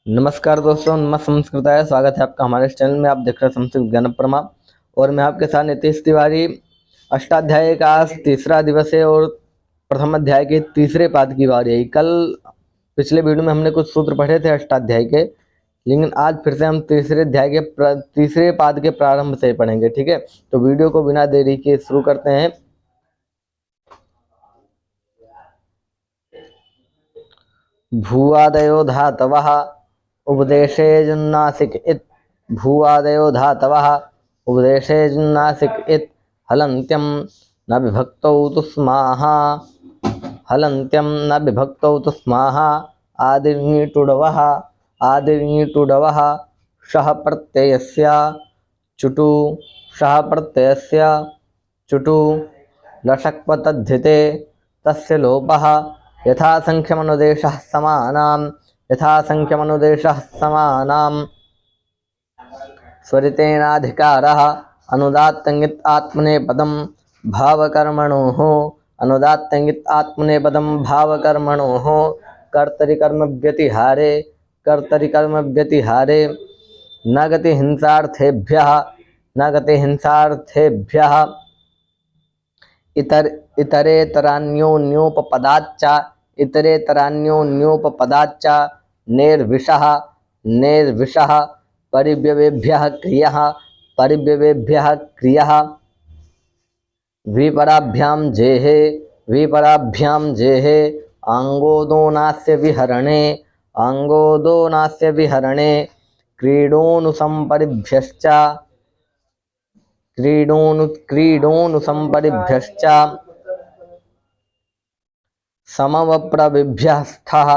नमस्कार दोस्तों, नमः संस्कृताय। स्वागत है आपका हमारे इस चैनल में। आप देख रहे हैं संस्कृत ज्ञान प्रमा और मैं आपके साथ नीतीश तिवारी। अष्टाध्यायी का आज तीसरा दिवस है और प्रथम अध्याय के तीसरे पाद की बारी है। कल पिछले वीडियो में हमने कुछ सूत्र पढ़े थे अष्टाध्याय के, लेकिन आज फिर से हम तीसरे अध्याय के तीसरे पाद के प्रारंभ से पढ़ेंगे। ठीक है, तो वीडियो को बिना देरी के शुरू करते हैं। भूआदयो धातवः उपदेशे जुन्नासिक इत्। भूआदयो धातवः उपदेशे जुन्नासिक इत्। हलन्त्यं न विभक्तौ तु स्माः। हलन्त्यं न विभक्तौ तु स्माः। आदिर्ङीटुडवः आदिर्ङीटुडवः शः प्रत्ययस्य चुटु शः प्रत्ययस्य चुटु लषक्पतद्धिते तस्य लोपः यथासङ्ख्यमनुदेशः समानां यथासङ्ख्यमनुदेशः समानां स्वरितेनाधिकारः अनुदात्तङित् आत्मनेपदं भावकर्मणोः अनुदात्तङित् आत्मनेपदं भावकर्मणोः कर्तरिकर्मव्यतिहारे कर्तरिकर्मव्यतिहारे न गतिहिंसार्थेभ्यः न गतिहिंसार्थेभ्यः इतरेतरान्योन्योपपदाच्च इतरेतरान्योन्योपपदाच्च निर्विषः निर्विषः परिव्यवेभ्यः क्रियः परिव्यवेभ्यः क्रियः विपराभ्यां जेहे विपराभ्यां जेहे आङ्गोदोनास्य विहरणे आङ्गोदोनास्य विहरणे क्रीडोनुसंपरिभ्यश्च क्रीडोनुसंपरिभ्यश्च समवप्रविभ्यः स्थः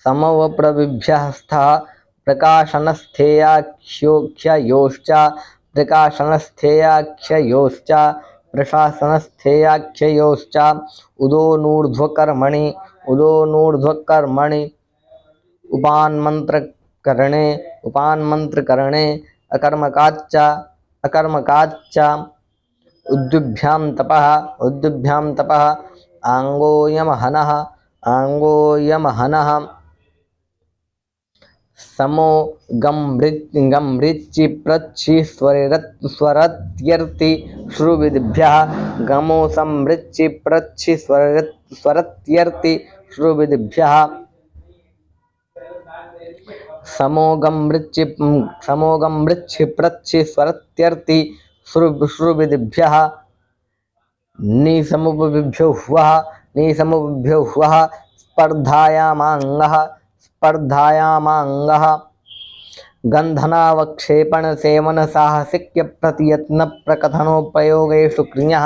समवप्रविभ्यः स्थः प्रकाशनस्थेयाख्योश्च प्रकाशनस्थेयाख्ययोश्च प्रशासनस्थेयाख्ययोश्च उदोनूर्ध्वकर्मणि उदोनूर्ध्वकर्मणि उपान्मन्त्रकरणे उपान्मन्त्रकरणे अकर्मकाच्च अकर्मकाच्च उद्युभ्यां तपः उद्युभ्यां तपः आङ्गोयमहनः आङ्गोयमहनः समो गमृच्चि प्रच्छि स्वरत्यर्ति श्रुविदिभ्यः गमो समृच्चि प्रच्छि स्वरत्यर्ति श्रुविदिभ्यः समोगम मृच्छि प्रच्छि स्वरत्यर्ति श्रुविदिभ्यः निसमुपविभ्यो हुवः स्पर्धायामाङ्गः गन्धनावक्षेपण सेवन साहसिक्य प्रतियत्न प्रकथनोपयोगेषु क्रियः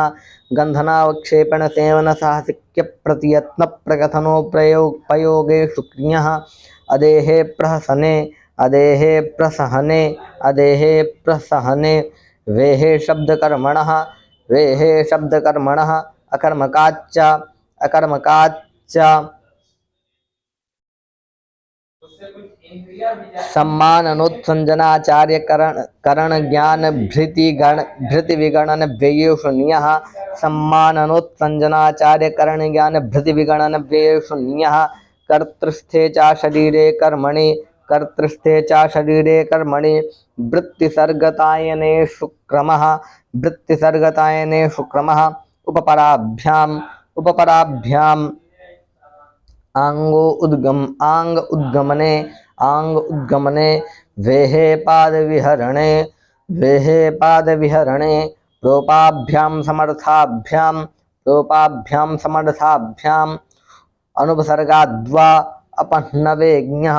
गन्धनावक्षेपण सेवन साहसिक्य प्रतियत्न प्रकथनोपयोगेषु क्रियः अदेहे प्रहसने अदेहे प्रसहने अदेहे प्रसहने वेहे शब्दकर्मणः वेहे शब्दकर्मणः अकर्मकाच्च अकर्मकाच्च सम्माननोत्संजनाचार्य करण ज्ञान भृति विगणन व्ययेषु नियः सम्माननोत्संजनाचार्य करण ज्ञान भृति विगणन व्ययेषु नियः कर्तृस्थे च शरीरे कर्मणि कर्तृस्थे च शरीरे कर्मणि वृत्तिसर्गतायनेषु क्रमः उपपराभ्याम् आंग उद्गमने वेहे पाद विहरणे प्रोपाभ्यां समर्थाभ्याम् अनुपसर्गाद्वा अपह्नवेज्ञः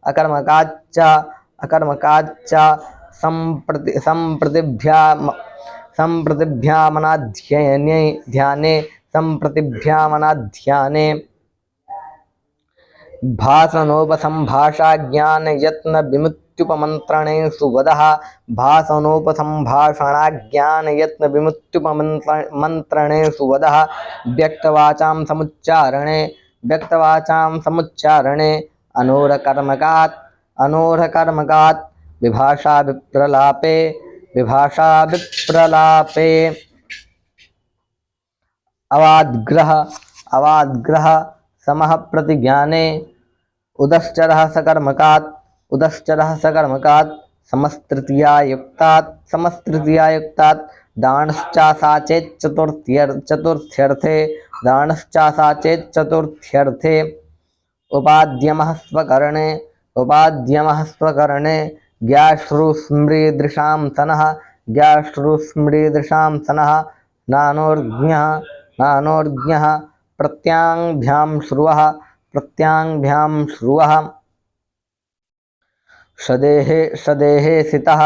अकर्मकाच्च संप्रतिभ्यामनाध्याने भाषणोपसंभाषा ज्ञान यत्न विमुक्त्युपमन्त्रणेषु वदः भाषणोपसंभाषणा ज्ञान यत्न विमुक्त्युपमन्त्रणेषु वदः व्यक्तवाचां समुच्चारणे अनोरकर्मकात् विभाषा विप्रलापे अवाद्ग्रह समः प्रतिज्ञाने उदश्चरः सकर्मकात् उदश्चरः सकर्मकात् समस्तृतीयायुक्तात् दाणश्चासा चेत् चतुर्थ्यर्थे दाणश्चासा चेत् चतुर्थ्यर्थे उपाद्यमः स्वकरणे ज्ञाश्रुस्मृदृशां सनः नानोर्ज्ञः प्रत्याङ्भ्यां श्रुवः शदेहे सितः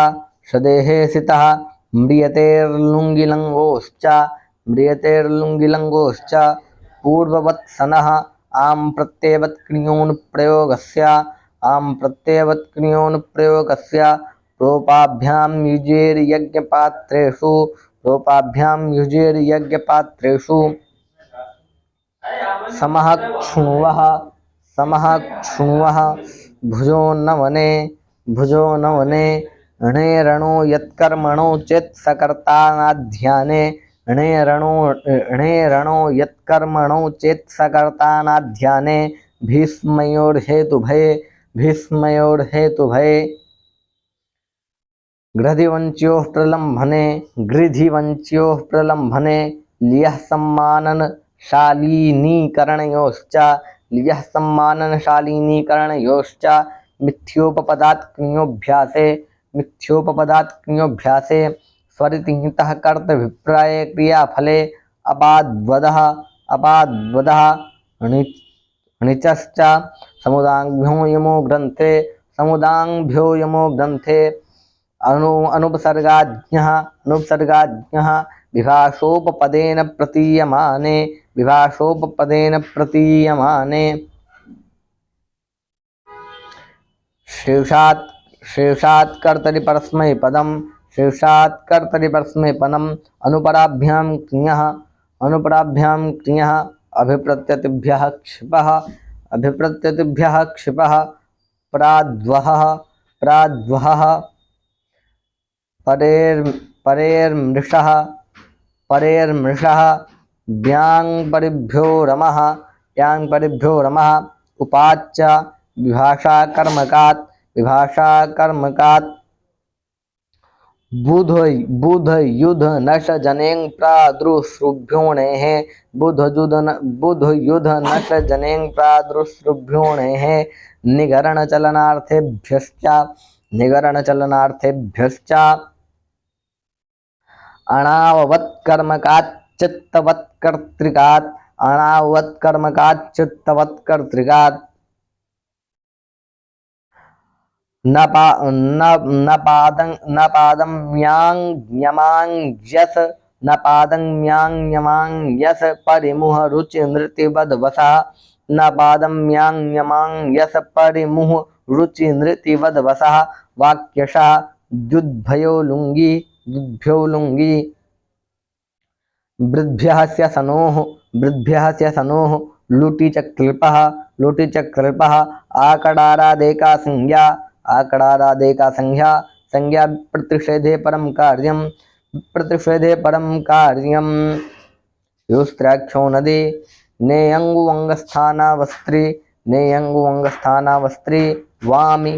म्रियतेर्लुङ्गिलङ्गोश्च पूर्ववत्सनः आं प्रत्ययवत्क्रियोनुप्रयोगस्य प्रोपाभ्यां समः क्षुण्वः भुजो न वने णेरणो यत्कर्मणो चेत् सकर्तानाध्याने णेरणो यत्कर्मणो चेत् सकर्तानाध्याने भीष्मयोर्हेतुभये गृधिवंच्योः प्रलम्भने लियः सम्माननशालीनीकरणयोश्च मिथ्योपपदात्क्रियोऽभ्यासे स्वरितितः कर्तभिप्राये क्रियाफले अपाद्वदः णिचश्च समुदाङ्भ्यो यमो ग्रन्थे अनुपसर्गाज्ञः विभाषोपपदेन प्रतीयमाने शेषात् कर्तरि परस्मैपदम् अनुपराभ्यां क्रियः अभिप्रत्यतिभ्यः क्षिपः प्राद्वहः परेर्मृषः व्याङ्परिभ्यो रमः उपाच्च विभाषाकर्मकात् बुधयुध नश जनें प्रादुर्सृभ्योणेः निगरणचलनार्थेभ्यश्च अणाववत्कर्मकाच्चित्तवत्कर्तृकात् न पादं म्याङ्यमाङ्यस परिमुह रुचिनृतिवद्वसः वाक्यशः द्युद्भयो लुङ्गी वृद्भ्यः स्य सनोः लुटि च क्लिपः आकडारादेका संज्ञा प्रतिषेधे परं कार्यं योस्त्राक्षो नदी नेयङ्गुवङ्गस्थानावस्त्री वामि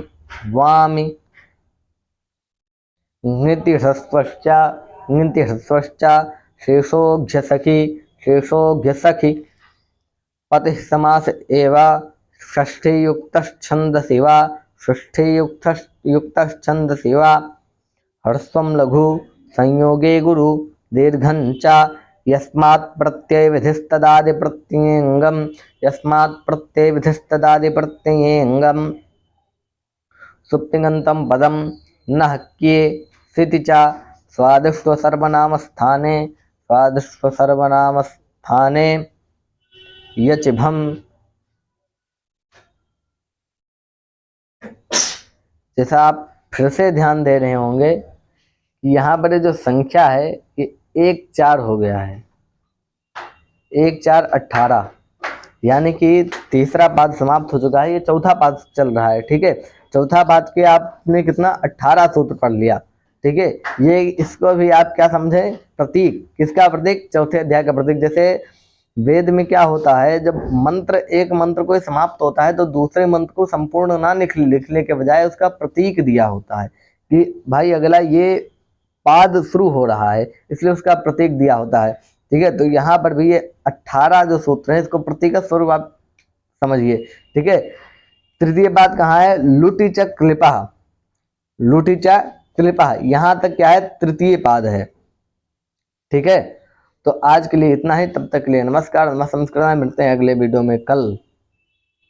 ङितिह्रस्वश्च शेषोऽभ्यसखि पतिः समास एव षष्ठीयुक्तश्छन्दसि वा ह्रस्वं लघु संयोगे गुरु दीर्घं च यस्मात् प्रत्ययविधिस्तदादिप्रत्ययेऽङ्गं सुप्तिङन्तं पदं न हक्ये सिति च स्वादिष्वसर्वनामस्थाने यचिभम। जैसा आप फिर से ध्यान दे रहे होंगे कि यहाँ पर जो संख्या है ये 1 4 हो गया है, 1 4 18, यानी कि तीसरा पाद समाप्त हो चुका है, ये चौथा पाद चल रहा है। ठीक है, चौथा पाद के आपने कितना 18 सूत्र पढ़ लिया। ठीक है, ये इसको भी आप क्या समझे, प्रतीक। किसका प्रतीक? चौथे अध्याय का प्रतीक। जैसे वेद में क्या होता है, जब मंत्र एक मंत्र को समाप्त होता है तो दूसरे मंत्र को संपूर्ण ना लिखने के बजाय उसका प्रतीक दिया होता है कि भाई अगला ये पाद शुरू हो रहा है, इसलिए उसका प्रतीक दिया होता है। ठीक है, तो यहाँ पर भी ये 18 जो सूत्र हैं इसको प्रतीक स्वरूप आप समझिए। ठीक है, तृतीय पाद कहाँ है, लुटी च क्लिपा, लुटी च क्लिपा, यहाँ तक क्या है, तृतीय पाद है। ठीक है, तो आज के लिए इतना ही, तब तक के लिए नमस्कार। नमः संस्कृत में मिलते हैं अगले वीडियो में कल।